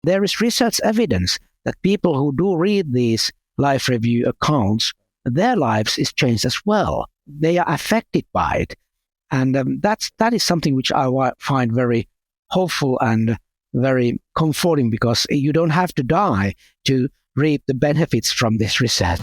There is research evidence that people who do read these life review accounts, their lives is changed as well. They are affected by it. And that is something which I find very hopeful and very comforting, because you don't have to die to reap the benefits from this research.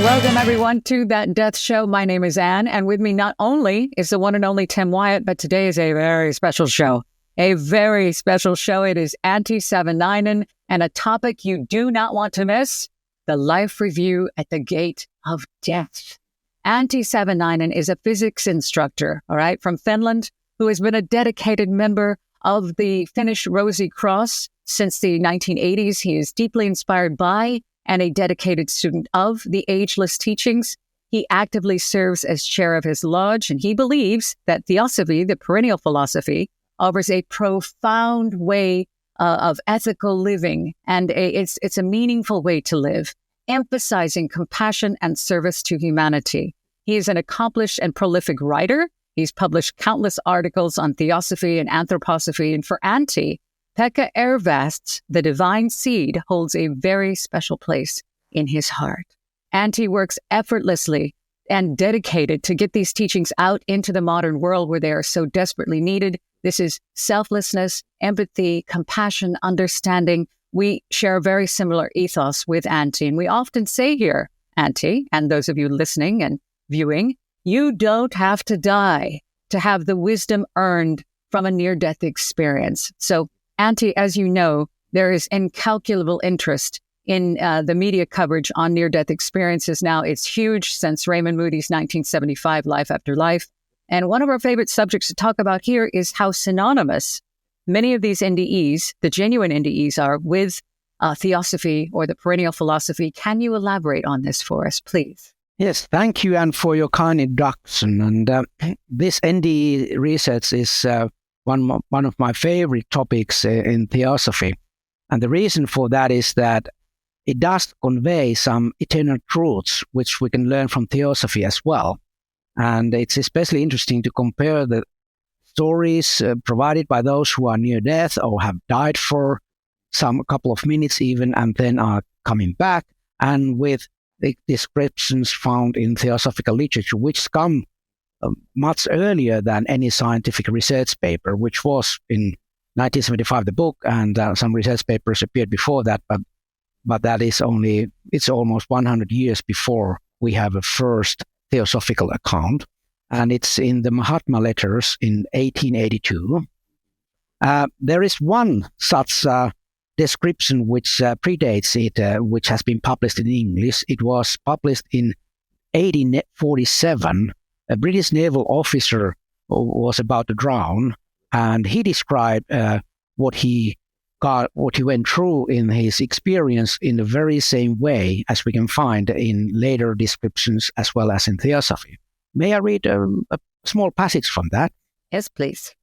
Welcome, everyone, to That Death Show. My name is Anne, and with me not only is the one and only Tim Wyatt, but today is a very special show. A very special show. It is Antti Savinainen, and a topic you do not want to miss, the life review at the gate of death. Antti Savinainen is a physics instructor, all right, from Finland, who has been a dedicated member of the Finnish Rosy Cross since the 1980s. He is deeply inspired by and a dedicated student of the Ageless teachings. He actively serves as chair of his lodge, and he believes that theosophy, the perennial philosophy, offers a profound way of ethical living, and it's a meaningful way to live, emphasizing compassion and service to humanity. He is an accomplished and prolific writer. He's published countless articles on theosophy and anthroposophy, and for Antti, Pekka Ervast's The Divine Seed holds a very special place in his heart. Antti works effortlessly and dedicated to get these teachings out into the modern world where they are so desperately needed. This is selflessness, empathy, compassion, understanding. We share a very similar ethos with Antti. And we often say here, Antti, and those of you listening and viewing, you don't have to die to have the wisdom earned from a near-death experience. So Antti, as you know, there is incalculable interest in the media coverage on near-death experiences now. It's huge since Raymond Moody's 1975 Life After Life. And one of our favorite subjects to talk about here is how synonymous many of these NDEs, the genuine NDEs, are with theosophy or the perennial philosophy. Can you elaborate on this for us, please? Yes, thank you, and for your kind introduction. And this NDE research is one of my favorite topics in theosophy. And the reason for that is that it does convey some eternal truths which we can learn from theosophy as well. And it's especially interesting to compare the stories provided by those who are near death or have died for a couple of minutes even, and then are coming back, and with the descriptions found in theosophical literature, which come much earlier than any scientific research paper, which was in 1975, the book, and some research papers appeared before that, but that is it's almost 100 years before we have a first theosophical account, and it's in the Mahatma letters in 1882. There is one such description which predates it, which has been published in English. It was published in 1847. A British naval officer was about to drown, and he described what he went through in his experience in the very same way as we can find in later descriptions as well as in theosophy. May I read a small passage from that? Yes, please.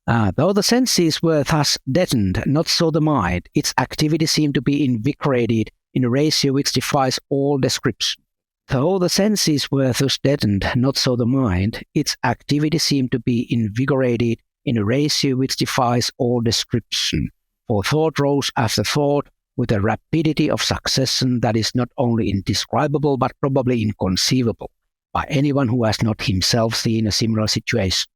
Though the senses were thus deadened, not so the mind. Its activity seemed to be invigorated in a ratio which defies all description. Though the senses were thus deadened, not so the mind. Its activity seemed to be invigorated in a ratio which defies all description. For thought rose after thought with a rapidity of succession that is not only indescribable but probably inconceivable by anyone who has not himself seen a similar situation.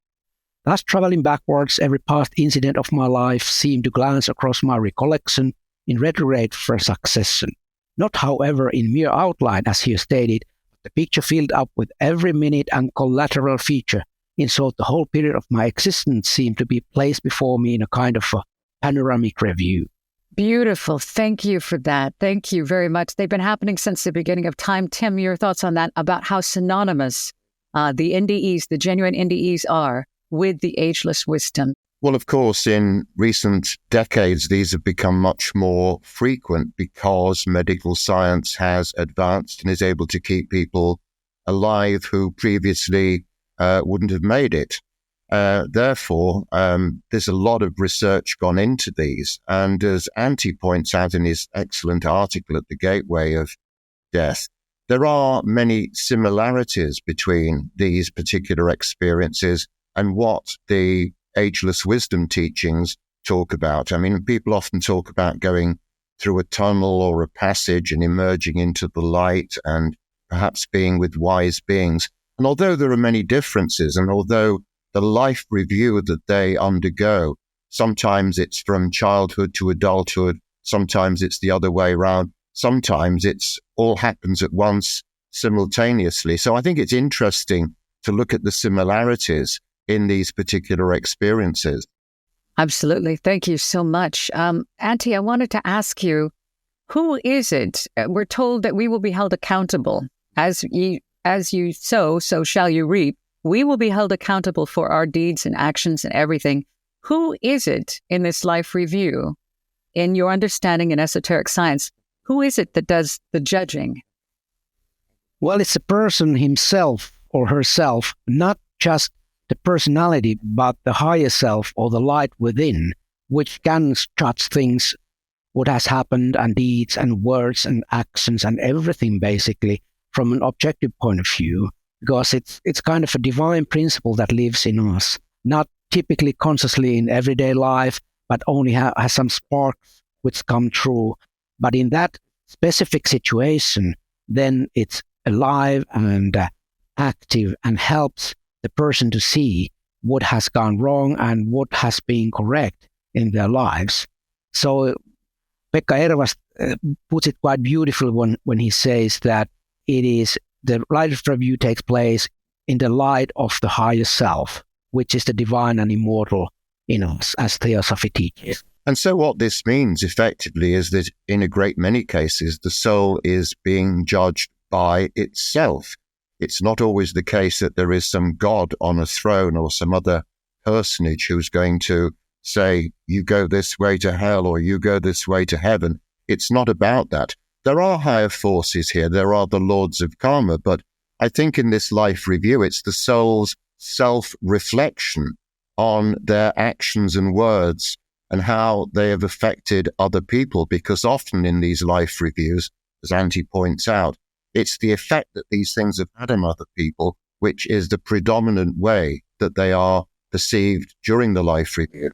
Thus, traveling backwards, every past incident of my life seemed to glance across my recollection in retrograde for succession. Not, however, in mere outline, as here stated, but the picture filled up with every minute and collateral feature. In short, the whole period of my existence seemed to be placed before me in a kind of a panoramic review. Beautiful. Thank you for that. Thank you very much. They've been happening since the beginning of time. Tim, your thoughts on that, about how synonymous the NDEs, the genuine NDEs, are with the ageless wisdom? Well, of course, in recent decades, these have become much more frequent because medical science has advanced and is able to keep people alive who previously wouldn't have made it. Therefore, there's a lot of research gone into these. And as Antti points out in his excellent article at the Gateway of Death, there are many similarities between these particular experiences and what the Ageless Wisdom teachings talk about. I mean, people often talk about going through a tunnel or a passage and emerging into the light and perhaps being with wise beings. And although there are many differences, and although the life review that they undergo, sometimes it's from childhood to adulthood, sometimes it's the other way around, sometimes it's all happens at once simultaneously. So I think it's interesting to look at the similarities in these particular experiences. Absolutely. Thank you so much. Antti, I wanted to ask you, who is it? We're told that we will be held accountable. As you sow, so shall you reap. We will be held accountable for our deeds and actions and everything. Who is it in this life review, in your understanding in esoteric science? Who is it that does the judging? Well, it's a person himself or herself, not just the personality, but the higher self or the light within, which can judge things, what has happened, and deeds and words and actions and everything basically from an objective point of view, because it's kind of a divine principle that lives in us, not typically consciously in everyday life, but only has some sparks which come true. But in that specific situation, then it's alive and active and helps the person to see what has gone wrong and what has been correct in their lives. So Pekka Ervas puts it quite beautiful when he says that it is the life review takes place in the light of the higher self, which is the divine and immortal in us, as Theosophy teaches. And so what this means effectively is that in a great many cases, the soul is being judged by itself. It's not always the case that there is some God on a throne or some other personage who's going to say, you go this way to hell or you go this way to heaven. It's not about that. There are higher forces here. There are the lords of karma. But I think in this life review, it's the soul's self-reflection on their actions and words and how they have affected other people. Because often in these life reviews, as Antti points out, it's the effect that these things have had on other people, which is the predominant way that they are perceived during the life review.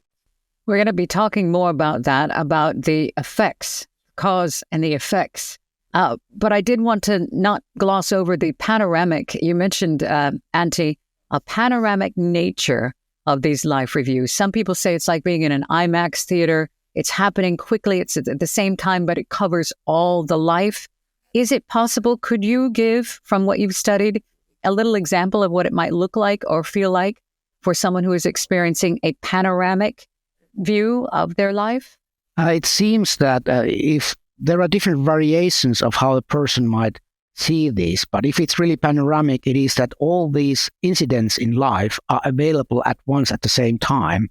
We're going to be talking more about that, about the effects, cause and the effects. But I did want to not gloss over the panoramic. You mentioned, Antti, a panoramic nature of these life reviews. Some people say it's like being in an IMAX theater. It's happening quickly. It's at the same time, but it covers all the life. Is it possible? Could you give, from what you've studied, a little example of what it might look like or feel like for someone who is experiencing a panoramic view of their life? It seems that if there are different variations of how a person might see this, but if it's really panoramic, it is that all these incidents in life are available at once at the same time.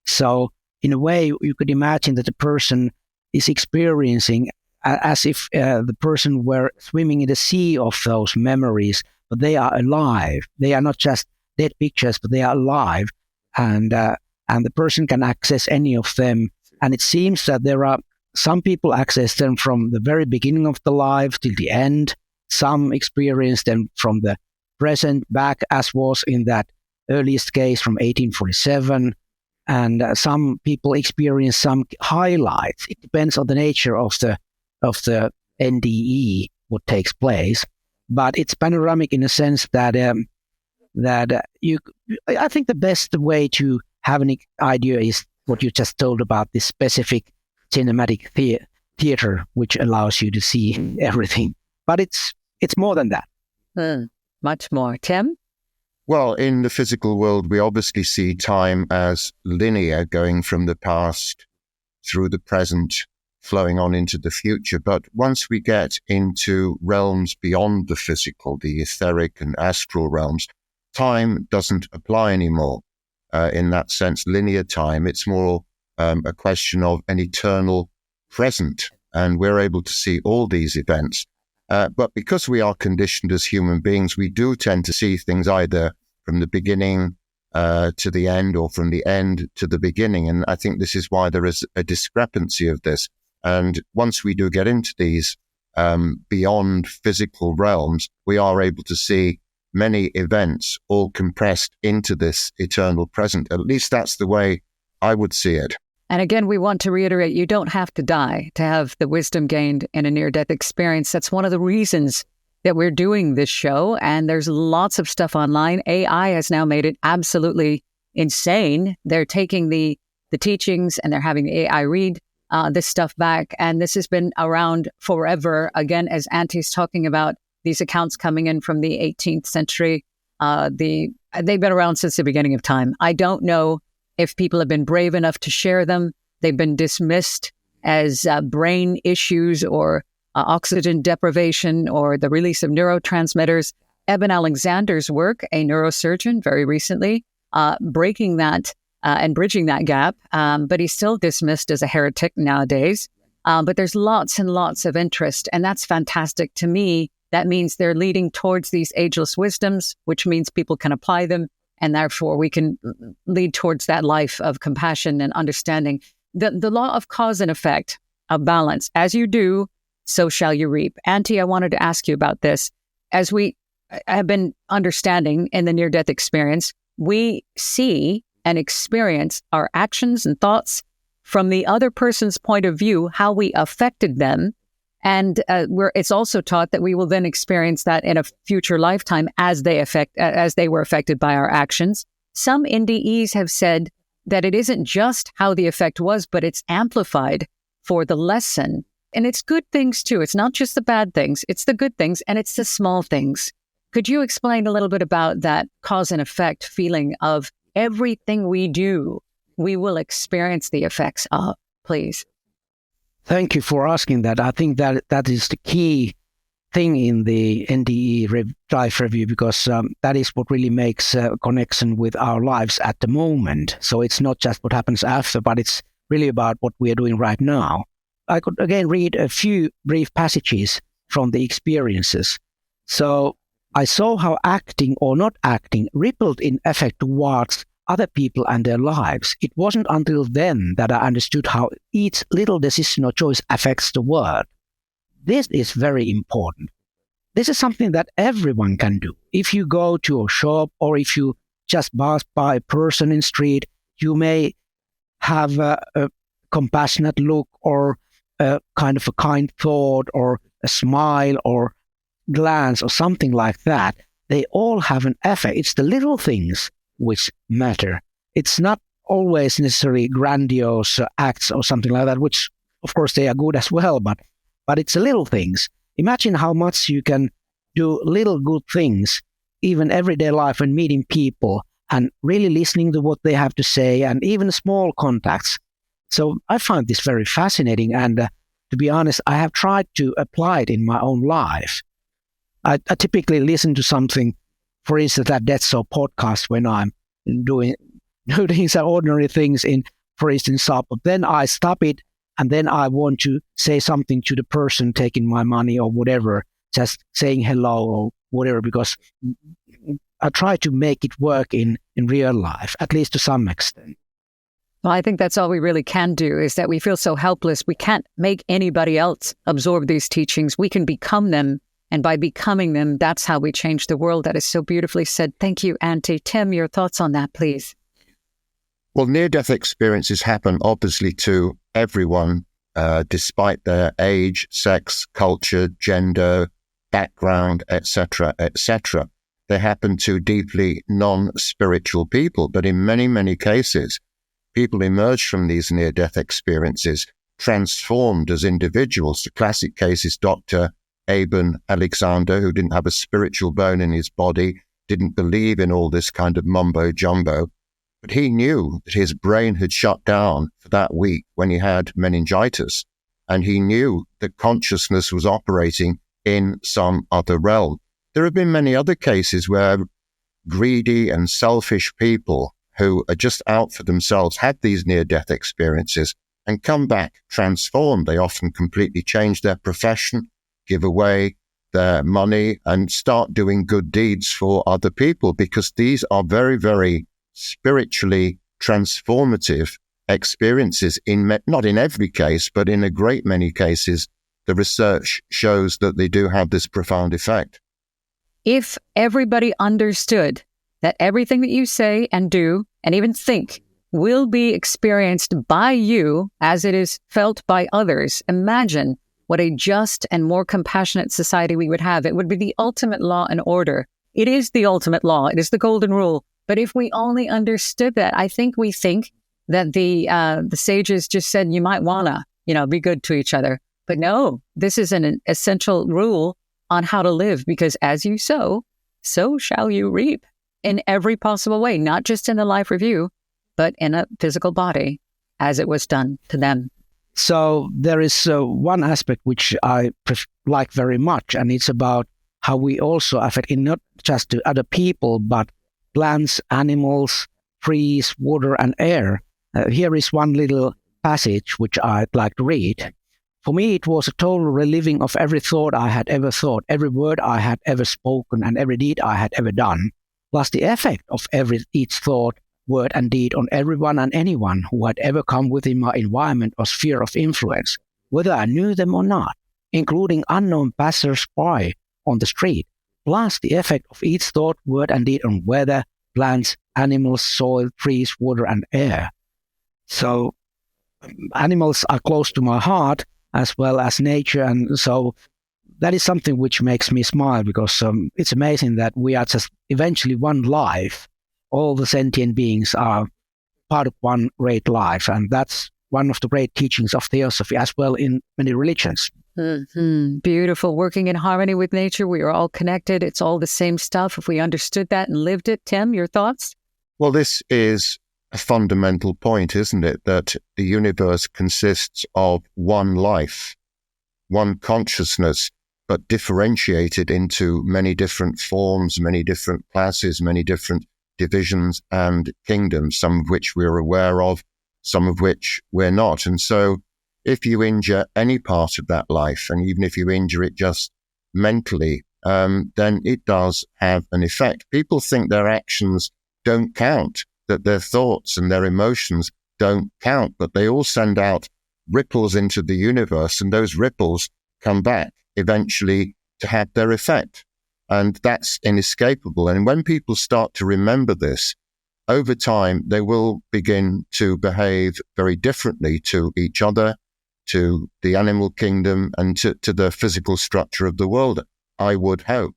So in a way, you could imagine that the person is experiencing as if the person were swimming in the sea of those memories, but they are alive. They are not just dead pictures, but they are alive, and the person can access any of them. And it seems that there are some people access them from the very beginning of the life till the end. Some experience them from the present back, as was in that earliest case from 1847. And some people experience some highlights. It depends on the nature of the NDE, what takes place. But it's panoramic in a sense that I think the best way to have an idea is what you just told about this specific cinematic theater, which allows you to see everything. But it's more than that. Much more. Tim? Well, in the physical world, we obviously see time as linear, going from the past through the present, flowing on into the future. But once we get into realms beyond the physical, the etheric and astral realms, time doesn't apply anymore. In that sense, linear time, it's more a question of an eternal present. And we're able to see all these events. But because we are conditioned as human beings, we do tend to see things either from the beginning to the end or from the end to the beginning. And I think this is why there is a discrepancy of this. And once we do get into these beyond physical realms, we are able to see many events all compressed into this eternal present. At least that's the way I would see it. And again, we want to reiterate, you don't have to die to have the wisdom gained in a near-death experience. That's one of the reasons that we're doing this show. And there's lots of stuff online. AI has now made it absolutely insane. They're taking the teachings and they're having the AI read this stuff back. And this has been around forever. Again, as Antti's talking about, these accounts coming in from the 18th century, they've been around since the beginning of time. I don't know if people have been brave enough to share them. They've been dismissed as brain issues or oxygen deprivation or the release of neurotransmitters. Eben Alexander's work, a neurosurgeon, very recently, breaking that and bridging that gap, but he's still dismissed as a heretic nowadays. But there's lots and lots of interest, and that's fantastic to me. That means they're leading towards these ageless wisdoms, which means people can apply them, and therefore we can lead towards that life of compassion and understanding. The law of cause and effect, of balance. As you do, so shall you reap. Antti, I wanted to ask you about this. As we have been understanding in the near-death experience, we see and experience our actions and thoughts from the other person's point of view, how we affected them. And it's also taught that we will then experience that in a future lifetime as they were affected by our actions. Some NDEs have said that it isn't just how the effect was, but it's amplified for the lesson. And it's good things too. It's not just the bad things. It's the good things and it's the small things. Could you explain a little bit about that cause and effect feeling of everything we do, we will experience the effects of, please? Thank you for asking that. I think that is the key thing in the NDE life review, because that is what really makes a connection with our lives at the moment. So it's not just what happens after, but it's really about what we are doing right now. I could again read a few brief passages from the experiences. So I saw how acting or not acting rippled in effect towards other people and their lives. It wasn't until then that I understood how each little decision or choice affects the world. This is very important. This is something that everyone can do. If you go to a shop or if you just pass by a person in the street, you may have a compassionate look or a kind of a kind thought or a smile or glance or something like that. They all have an effect. It's the little things which matter. It's not always necessarily grandiose acts or something like that, which of course they are good as well, but it's the little things. Imagine how much you can do little good things, even everyday life when meeting people and really listening to what they have to say and even small contacts. So I find this very fascinating, and to be honest, I have tried to apply it in my own life. I typically listen to something, for instance, that Death Show podcast when I'm doing some ordinary things in, for instance, shop. Then I stop it, and then I want to say something to the person taking my money or whatever, just saying hello or whatever, because I try to make it work in real life, at least to some extent. Well, I think that's all we really can do, is that we feel so helpless. We can't make anybody else absorb these teachings. We can become them. And by becoming them, that's how we change the world. That is so beautifully said. Thank you, Antti. Tim, your thoughts on that, please. Well, near-death experiences happen obviously to everyone, despite their age, sex, culture, gender, background, etc., etc. They happen to deeply non-spiritual people. But in many, many cases, people emerge from these near-death experiences transformed as individuals. The classic case is Dr. Eben Alexander, who didn't have a spiritual bone in his body, didn't believe in all this kind of mumbo-jumbo, but he knew that his brain had shut down for that week when he had meningitis, and he knew that consciousness was operating in some other realm. There have been many other cases where greedy and selfish people who are just out for themselves had these near-death experiences and come back transformed. They often completely change their profession, give away their money, and start doing good deeds for other people, because these are very, very spiritually transformative experiences. Not in every case, but in a great many cases, the research shows that they do have this profound effect. If everybody understood that everything that you say and do and even think will be experienced by you as it is felt by others, imagine what a just and more compassionate society we would have. It would be the ultimate law and order. It is the ultimate law. It is the golden rule. But if we only understood that, I think we think that the sages just said, you might want to, be good to each other. But no, this is an essential rule on how to live, because as you sow, so shall you reap in every possible way, not just in the life review, but in a physical body, as it was done to them. So there is one aspect which I like very much, and it's about how we also affect not just to other people, but plants, animals, trees, water, and air. Here is one little passage which I'd like to read. For me, it was a total reliving of every thought I had ever thought, every word I had ever spoken, and every deed I had ever done, plus the effect of each thought, word, and deed on everyone and anyone who had ever come within my environment or sphere of influence, whether I knew them or not, including unknown passers-by on the street, plus the effect of each thought, word, and deed on weather, plants, animals, soil, trees, water, and air. So animals are close to my heart, as well as nature, and so that is something which makes me smile, because it's amazing that we are just eventually one life. All the sentient beings are part of one great life, and that's one of the great teachings of theosophy as well in many religions. Mm-hmm. Beautiful. Working in harmony with nature, we are all connected. It's all the same stuff. If we understood that and lived it, Tim, your thoughts? Well, this is a fundamental point, isn't it? That the universe consists of one life, one consciousness, but differentiated into many different forms, many different classes, many different divisions and kingdoms, some of which we're aware of, some of which we're not. And so if you injure any part of that life, and even if you injure it just mentally, then it does have an effect. People think their actions don't count, that their thoughts and their emotions don't count, but they all send out ripples into the universe, and those ripples come back eventually to have their effect. And that's inescapable. And when people start to remember this, over time, they will begin to behave very differently to each other, to the animal kingdom, and to the physical structure of the world, I would hope.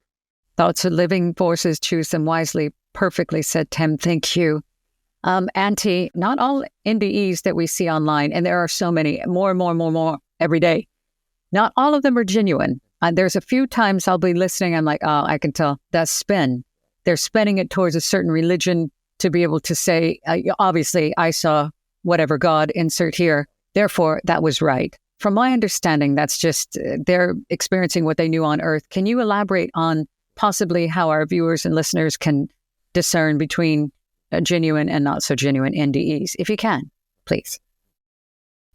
Thoughts are living forces, choose them wisely. Perfectly said, Tim. Thank you. Antti, not all NDEs that we see online, and there are so many, more every day, not all of them are genuine. There's a few times I'll be listening, I'm like, oh, I can tell that's spin. They're spinning it towards a certain religion to be able to say, obviously, I saw whatever God insert here, therefore that was right. From my understanding, that's just they're experiencing what they knew on Earth. Can you elaborate on possibly how our viewers and listeners can discern between genuine and not so genuine NDEs, if you can, please?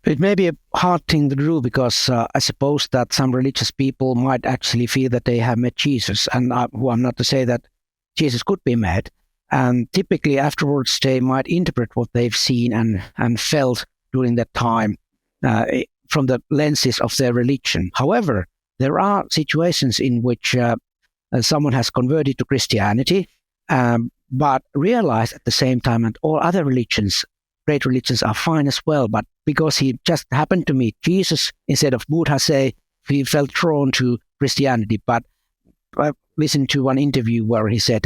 It may be a hard thing to do, because I suppose that some religious people might actually feel that they have met Jesus, and I'm not to say that Jesus could be met. And typically afterwards they might interpret what they've seen and felt during that time from the lenses of their religion. However, there are situations in which someone has converted to Christianity, but realized at the same time that all other religions, great religions, are fine as well. But because he just happened to meet Jesus instead of Buddha, say, he felt drawn to Christianity. But I listened to one interview where he said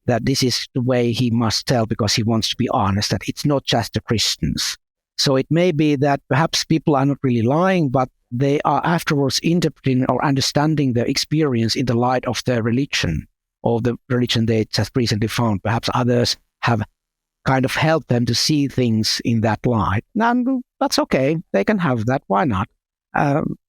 that this is the way he must tell, because he wants to be honest, that it's not just the Christians. So it may be that perhaps people are not really lying, but they are afterwards interpreting or understanding their experience in the light of their religion, or the religion they just recently found. Perhaps others have kind of helped them to see things in that light. And that's okay. They can have that. Why not?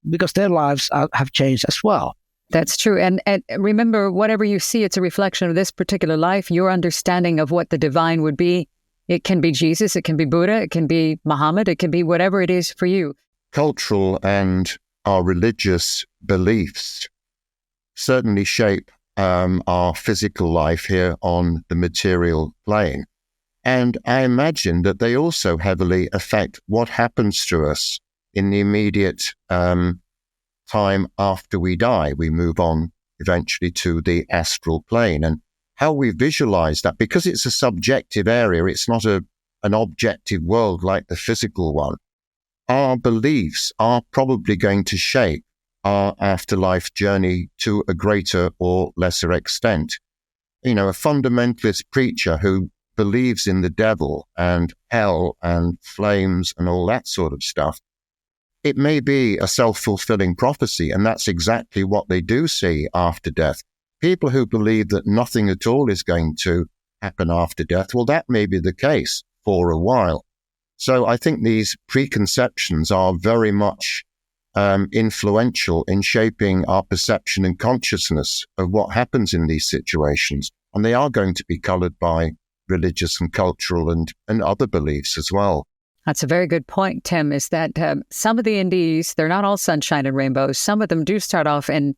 Because their lives have changed as well. That's true. And remember, whatever you see, it's a reflection of this particular life, your understanding of what the divine would be. It can be Jesus, it can be Buddha, it can be Muhammad, it can be whatever it is for you. Cultural and our religious beliefs certainly shape our physical life here on the material plane. And I imagine that they also heavily affect what happens to us in the immediate time after we die. We move on eventually to the astral plane. And how we visualize that, because it's a subjective area, it's not an objective world like the physical one. Our beliefs are probably going to shape our afterlife journey to a greater or lesser extent. You know, a fundamentalist preacher who believes in the devil and hell and flames and all that sort of stuff, it may be a self-fulfilling prophecy, and that's exactly what they do see after death. People who believe that nothing at all is going to happen after death, well, that may be the case for a while. So I think these preconceptions are very much influential in shaping our perception and consciousness of what happens in these situations. And they are going to be colored by religious and cultural and other beliefs as well. That's a very good point, Tim, is that some of the NDEs, they're not all sunshine and rainbows. Some of them do start off in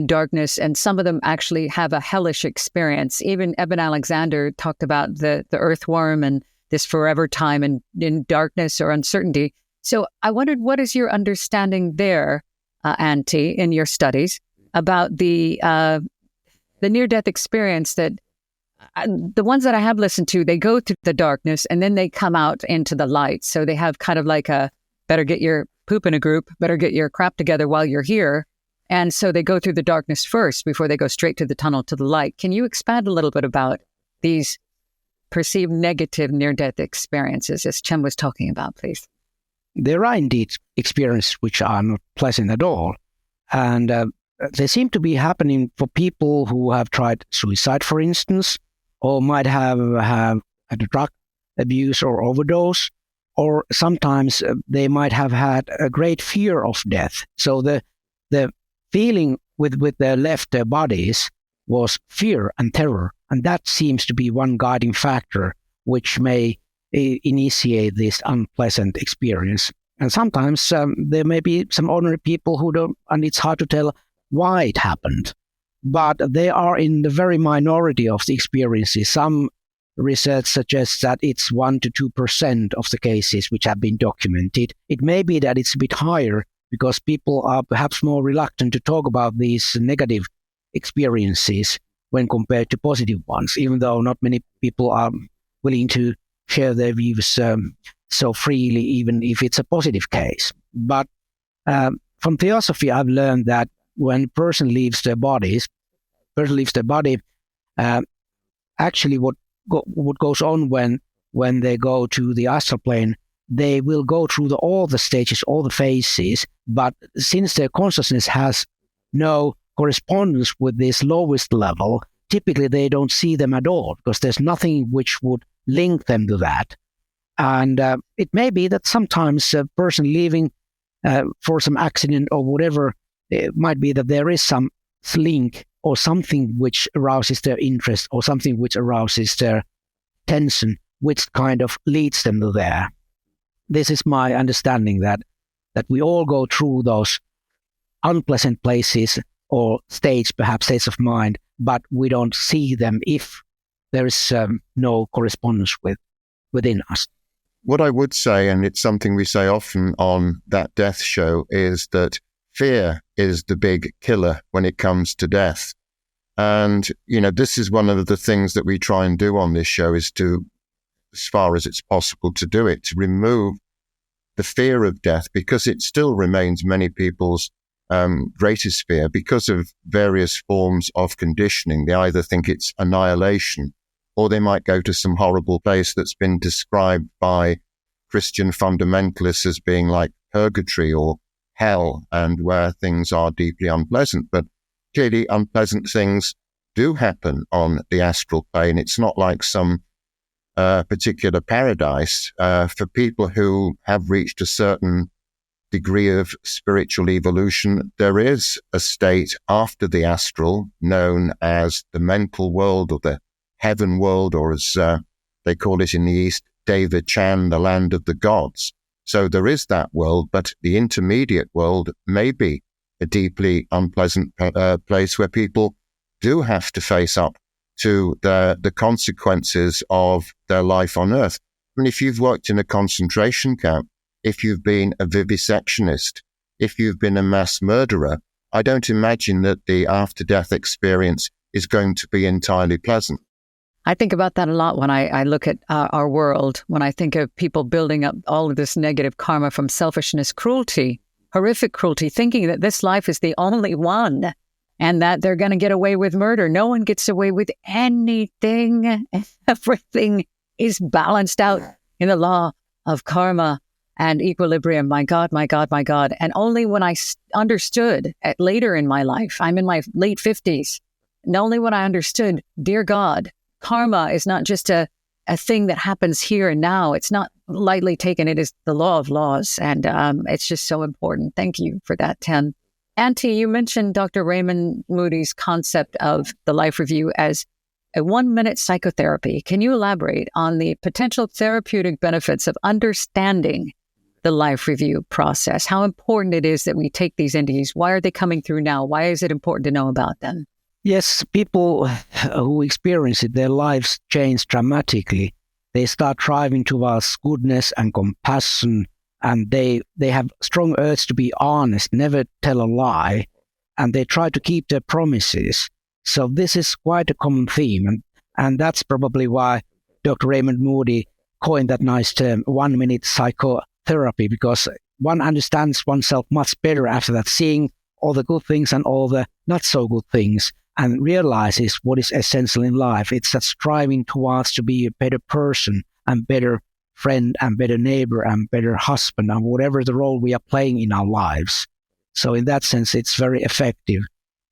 darkness, and some of them actually have a hellish experience. Even Eben Alexander talked about the earthworm and this forever time in darkness or uncertainty. So I wondered, what is your understanding there, Antti, in your studies about the near-death experience that the ones that I have listened to, they go to the darkness and then they come out into the light. So they have kind of like a better get your poop in a group, better get your crap together while you're here. And so they go through the darkness first before they go straight to the tunnel to the light. Can you expand a little bit about these perceived negative near-death experiences, as Chem was talking about, please? There are indeed experiences which are not pleasant at all. And they seem to be happening for people who have tried suicide, for instance, or might have had a drug abuse or overdose, or sometimes they might have had a great fear of death. So the feeling with their left their bodies was fear and terror, and that seems to be one guiding factor which may initiate this unpleasant experience. And sometimes there may be some ordinary people who don't, and it's hard to tell why it happened. But they are in the very minority of the experiences. Some research suggests that it's 1% to 2% of the cases which have been documented. It may be that it's a bit higher because people are perhaps more reluctant to talk about these negative experiences when compared to positive ones, even though not many people are willing to share their views so freely, even if it's a positive case. But from theosophy, I've learned that when a person leaves their body, actually what goes on when they go to the astral plane, they will go through all the stages, all the phases, but since their consciousness has no correspondence with this lowest level, typically they don't see them at all because there's nothing which would link them to that. And it may be that sometimes a person leaving for some accident or whatever, it might be that there is some link or something which arouses their interest or something which arouses their attention, which kind of leads them to there. This is my understanding that we all go through those unpleasant places or states of mind, but we don't see them if there is no correspondence within us. What I would say, and it's something we say often on That Death Show, is that fear is the big killer when it comes to death. And, this is one of the things that we try and do on this show is to, as far as it's possible to do it, to remove the fear of death, because it still remains many people's greatest fear because of various forms of conditioning. They either think it's annihilation, or they might go to some horrible place that's been described by Christian fundamentalists as being like purgatory or hell, and where things are deeply unpleasant. But clearly unpleasant things do happen on the astral plane. It's not like some particular paradise. For people who have reached a certain degree of spiritual evolution, there is a state after the astral known as the mental world or the heaven world, or as they call it in the East, David Chan, the land of the gods. So there is that world, but the intermediate world may be a deeply unpleasant place where people do have to face up to the consequences of their life on earth. I mean, if you've worked in a concentration camp, if you've been a vivisectionist, if you've been a mass murderer, I don't imagine that the after-death experience is going to be entirely pleasant. I think about that a lot when I look at our world, when I think of people building up all of this negative karma from selfishness, cruelty, horrific cruelty, thinking that this life is the only one and that they're going to get away with murder. No one gets away with anything. Everything is balanced out in the law of karma and equilibrium. My God, my God, my God. And only when I understood later in my life, I'm in my late 50s, and only when I understood, dear God, karma is not just a thing that happens here and now. It's not lightly taken. It is the law of laws. And it's just so important. Thank you for that, Tim. Antti, you mentioned Dr. Raymond Moody's concept of the life review as a 1-minute psychotherapy. Can you elaborate on the potential therapeutic benefits of understanding the life review process? How important it is that we take these NDEs? Why are they coming through now? Why is it important to know about them? Yes, people who experience it, their lives change dramatically. They start driving towards goodness and compassion, and they have strong urge to be honest, never tell a lie, and they try to keep their promises. So this is quite a common theme, and that's probably why Dr. Raymond Moody coined that nice term, 1-minute psychotherapy, because one understands oneself much better after that, seeing all the good things and all the not so good things, and realizes what is essential in life. It's that striving towards to be a better person and better friend and better neighbor and better husband and whatever the role we are playing in our lives. So in that sense, it's very effective.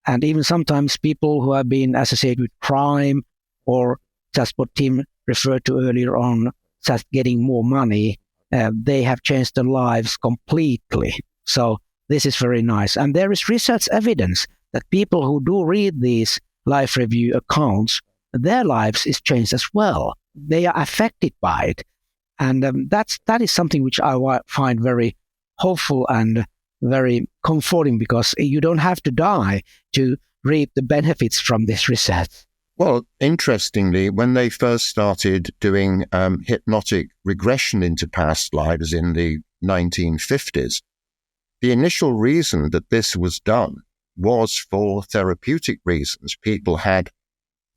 And even sometimes people who have been associated with crime or just what Tim referred to earlier on, just getting more money, they have changed their lives completely. So this is very nice. And there is research evidence that people who do read these life review accounts, their lives is changed as well. They are affected by it. And that is something which I find very hopeful and very comforting, because you don't have to die to reap the benefits from this research. Well, interestingly, when they first started doing hypnotic regression into past lives in the 1950s, the initial reason that this was done was for therapeutic reasons. People had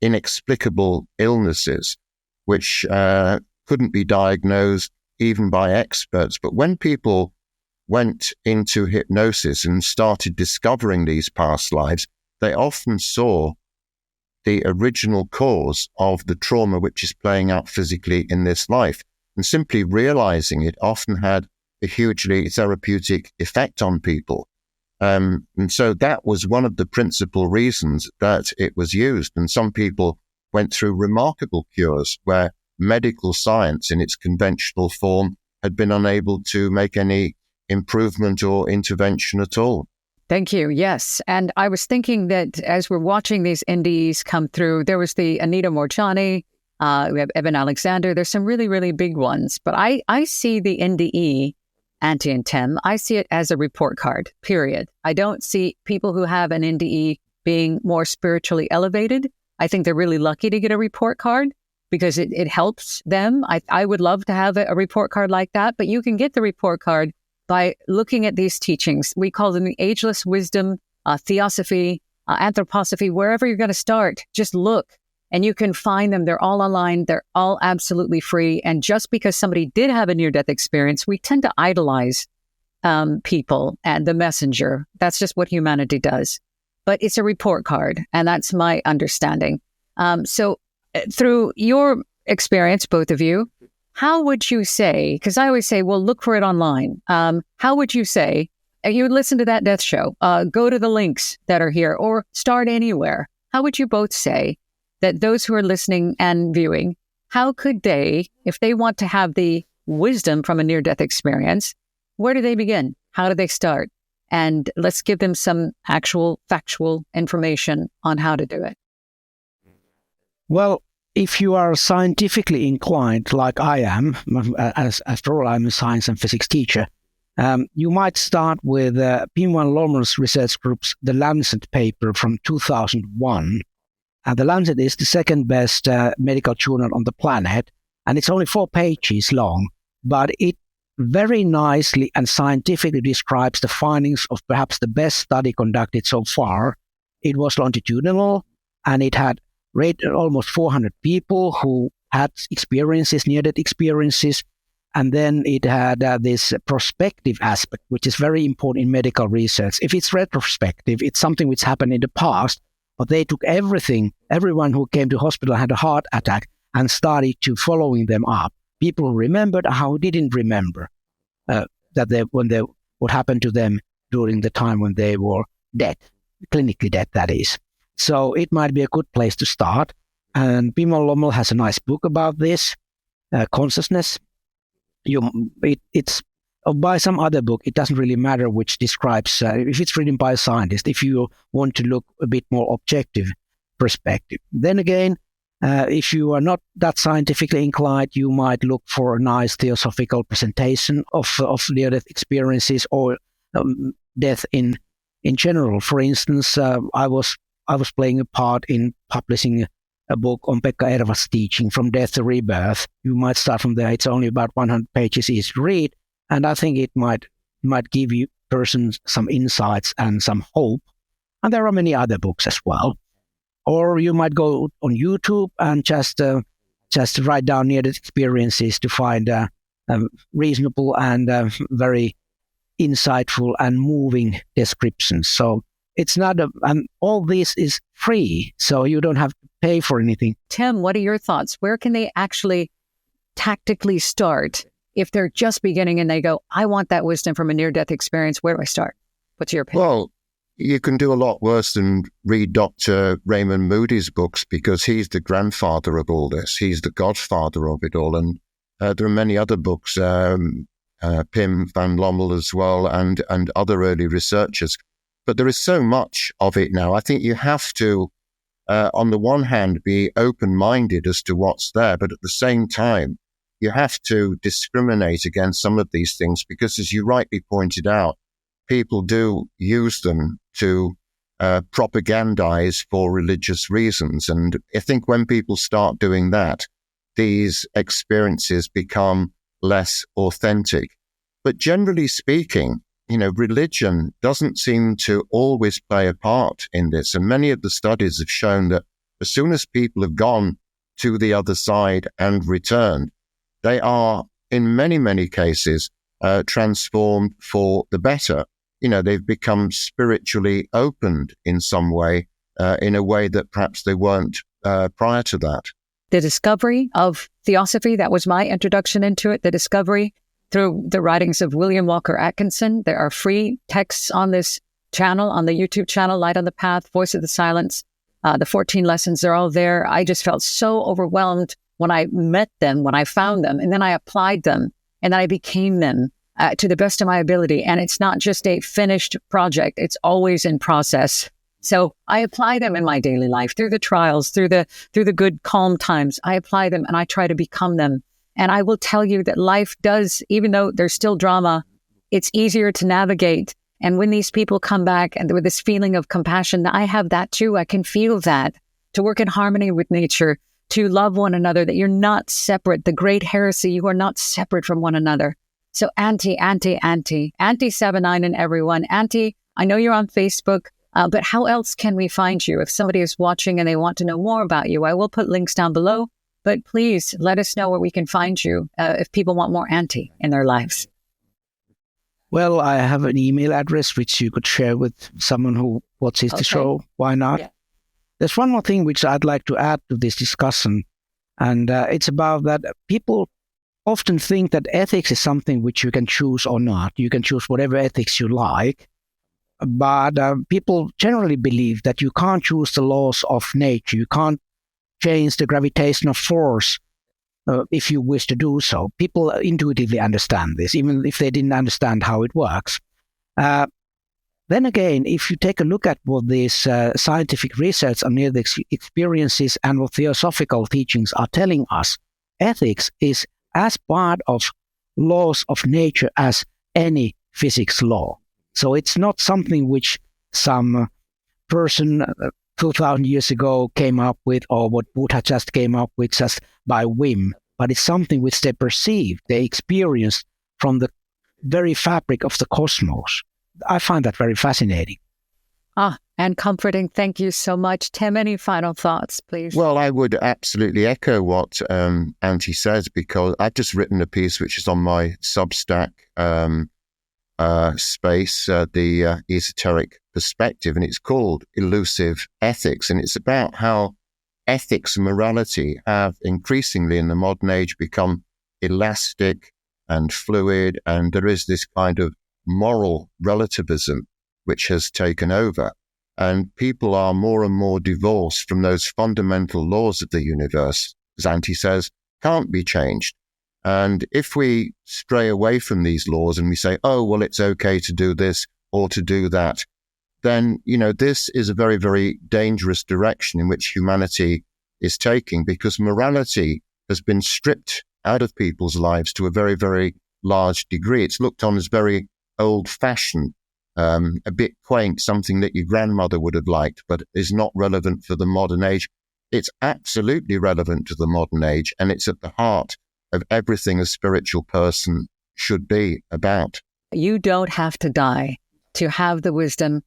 inexplicable illnesses which couldn't be diagnosed even by experts. But when people went into hypnosis and started discovering these past lives, they often saw the original cause of the trauma which is playing out physically in this life. And simply realizing it often had a hugely therapeutic effect on people. And so that was one of the principal reasons that it was used. And some people went through remarkable cures where medical science in its conventional form had been unable to make any improvement or intervention at all. Thank you. Yes. And I was thinking that as we're watching these NDEs come through, there was the Anita Morjani, we have Evan Alexander. There's some really, really big ones. But I see the NDE, Antti and Tim, I see it as a report card, period. I don't see people who have an NDE being more spiritually elevated. I think they're really lucky to get a report card because it helps them. I would love to have a report card like that, but you can get the report card by looking at these teachings. We call them the Ageless Wisdom, Theosophy, Anthroposophy, wherever you're going to start. Just look and you can find them. They're all online. They're all absolutely free. And just because somebody did have a near-death experience, we tend to idolize people and the messenger. That's just what humanity does. But it's a report card, and that's my understanding. So through your experience, both of you, how would you say, because I always say, well, look for it online. How would you say, you listen to that death show, go to the links that are here or start anywhere. How would you both say that those who are listening and viewing, how could they, if they want to have the wisdom from a near-death experience, where do they begin? How do they start? And let's give them some actual factual information on how to do it. Well, if you are scientifically inclined, like I am, after all, I'm a science and physics teacher, you might start with Pinwan Lommer's research group's The Lancet paper from 2001. The Lancet is the second best medical journal on the planet, and it's only 4 pages long, but it very nicely and scientifically describes the findings of perhaps the best study conducted so far. It was longitudinal, and it had rated almost 400 people who had experiences, near-death experiences. And then it had this prospective aspect, which is very important in medical research. If it's retrospective, it's something which happened in the past, but they took everyone who came to hospital had a heart attack, and started to following them up. People who remembered, who didn't remember what happened to them during the time when they were dead, clinically dead, that is. So it might be a good place to start. And Pimo Lommel has a nice book about this, consciousness. It's by some other book. It doesn't really matter which describes, if it's written by a scientist, if you want to look a bit more objective perspective. Then again, if you are not that scientifically inclined, you might look for a nice theosophical presentation of near-death experiences or death in general. For instance, I was playing a part in publishing a book on Pekka Erva's teaching, From Death to Rebirth. You might start from there. It's only about 100 pages easy to read, and I think it might give you persons some insights and some hope. And there are many other books as well. Or you might go on YouTube and just write down near-death experiences to find reasonable and very insightful and moving descriptions. So it's not and all this is free, so you don't have to pay for anything. Tim, what are your thoughts? Where can they actually tactically start if they're just beginning and they go, I want that wisdom from a near-death experience? Where do I start? What's your opinion? Well, you can do a lot worse than read Dr. Raymond Moody's books, because he's the grandfather of all this. He's the godfather of it all. And there are many other books, Pim van Lommel as well, and other early researchers. But there is so much of it now. I think you have to, on the one hand, be open-minded as to what's there, but at the same time, you have to discriminate against some of these things, because as you rightly pointed out, people do use them to propagandize for religious reasons. And I think when people start doing that, these experiences become less authentic. But generally speaking, religion doesn't seem to always play a part in this. And many of the studies have shown that as soon as people have gone to the other side and returned, they are, in many, many cases, transformed for the better. They've become spiritually opened in some way, in a way that perhaps they weren't prior to that. The discovery of theosophy, that was my introduction into it, the discovery through the writings of William Walker Atkinson. There are free texts on this channel, on the YouTube channel, Light on the Path, Voice of the Silence. The 14 lessons, they're all there. I just felt so overwhelmed when I met them, when I found them, and then I applied them, and then I became them to the best of my ability. And it's not just a finished project. It's always in process. So I apply them in my daily life, through the trials, through the good, calm times. I apply them and I try to become them. And I will tell you that life does, even though there's still drama, it's easier to navigate. And when these people come back and with this feeling of compassion, I have that too. I can feel that. To work in harmony with nature, to love one another, that you're not separate. The great heresy, you are not separate from one another. So Antti Savinainen, everyone. Antti, I know you're on Facebook, but how else can we find you? If somebody is watching and they want to know more about you, I will put links down below. But please let us know where we can find you if people want more Antti in their lives. Well, I have an email address which you could share with someone who watches the show. Why not? Yeah. There's one more thing which I'd like to add to this discussion, and it's about that people often think that ethics is something which you can choose or not. You can choose whatever ethics you like, but people generally believe that you can't choose the laws of nature. You can't change the gravitational force if you wish to do so. People intuitively understand this, even if they didn't understand how it works. Then again, if you take a look at what this scientific research on near-death experiences and what theosophical teachings are telling us, ethics is as part of laws of nature as any physics law. So it's not something which some person 2,000 years ago came up with, or what Buddha just came up with just by whim, but it's something which they perceived, they experienced from the very fabric of the cosmos. I find that very fascinating. And comforting. Thank you so much. Tim, any final thoughts, please? Well, I would absolutely echo what Antti says, because I've just written a piece which is on my Substack space, the esoteric perspective, and it's called Elusive Ethics. And it's about how ethics and morality have increasingly in the modern age become elastic and fluid, and there is this kind of moral relativism which has taken over. And people are more and more divorced from those fundamental laws of the universe, as Antti says, can't be changed. And if we stray away from these laws and we say, oh, well, it's okay to do this or to do that, then, this is a very, very dangerous direction in which humanity is taking, because morality has been stripped out of people's lives to a very, very large degree. It's looked on as very old-fashioned, a bit quaint, something that your grandmother would have liked, but is not relevant for the modern age. It's absolutely relevant to the modern age, and it's at the heart of everything a spiritual person should be about. You don't have to die to have the wisdom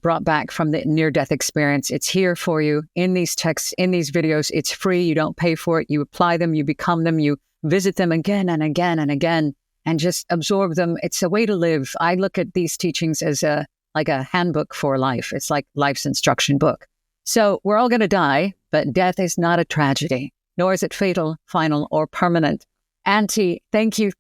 brought back from the near-death experience. It's here for you in these texts, in these videos. It's free. You don't pay for it. You apply them. You become them. You visit them again and again and again, and just absorb them. It's a way to live. I look at these teachings as like a handbook for life. It's like life's instruction book. So we're all going to die, but death is not a tragedy, nor is it fatal, final, or permanent. Antti, thank you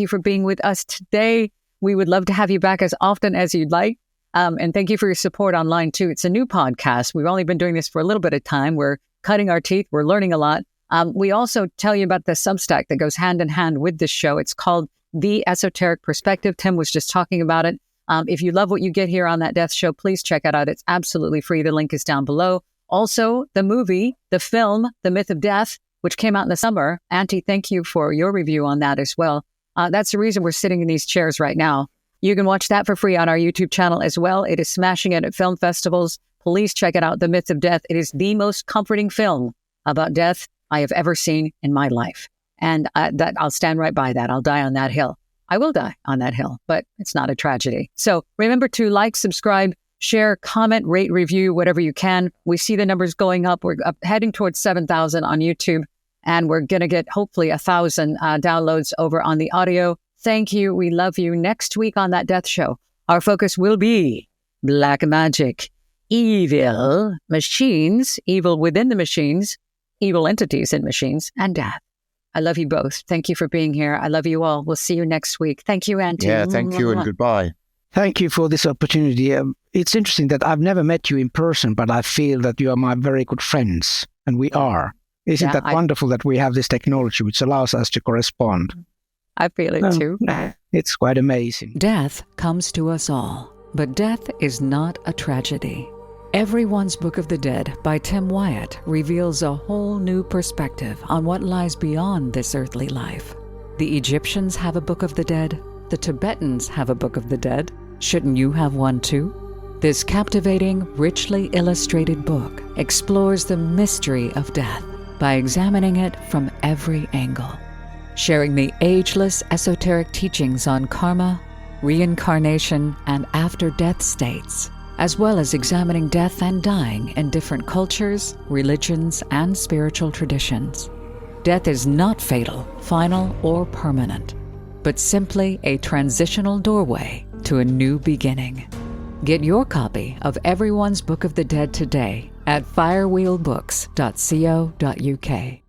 for being with us today. We would love to have you back as often as you'd like. And thank you for your support online too. It's a new podcast. We've only been doing this for a little bit of time. We're cutting our teeth. We're learning a lot. We also tell you about the Substack that goes hand in hand with this show. It's called The Esoteric Perspective. Tim was just talking about it. If you love what you get here on That Death Show, please check it out. It's absolutely free. The link is down below. Also, the film, The Myth of Death, which came out in the summer. Antti, thank you for your review on that as well. That's the reason we're sitting in these chairs right now. You can watch that for free on our YouTube channel as well. It is smashing it at film festivals. Please check it out, The Myth of Death. It is the most comforting film about death I have ever seen in my life. And that I'll stand right by that. I'll die on that hill. I will die on that hill, but it's not a tragedy. So remember to like, subscribe, share, comment, rate, review, whatever you can. We see the numbers going up. We're heading towards 7,000 on YouTube, and we're going to get hopefully 1,000 downloads over on the audio. Thank you. We love you. Next week on That Death Show, our focus will be black magic, evil machines, evil within the machines, evil entities in machines, and death. I love you both. Thank you for being here. I love you all. We'll see you next week. Thank you, Antti. Yeah, thank you and goodbye. Thank you for this opportunity. It's interesting that I've never met you in person, but I feel that you are my very good friends, and we are. Isn't that wonderful that we have this technology which allows us to correspond? I feel it too. It's quite amazing. Death comes to us all, but death is not a tragedy. Everyone's Book of the Dead by Tim Wyatt reveals a whole new perspective on what lies beyond this earthly life. The Egyptians have a Book of the Dead. The Tibetans have a Book of the Dead. Shouldn't you have one too? This captivating, richly illustrated book explores the mystery of death by examining it from every angle, sharing the ageless esoteric teachings on karma, reincarnation, and after-death states, as well as examining death and dying in different cultures, religions, and spiritual traditions. Death is not fatal, final, or permanent, but simply a transitional doorway to a new beginning. Get your copy of Everyone's Book of the Dead today at firewheelbooks.co.uk.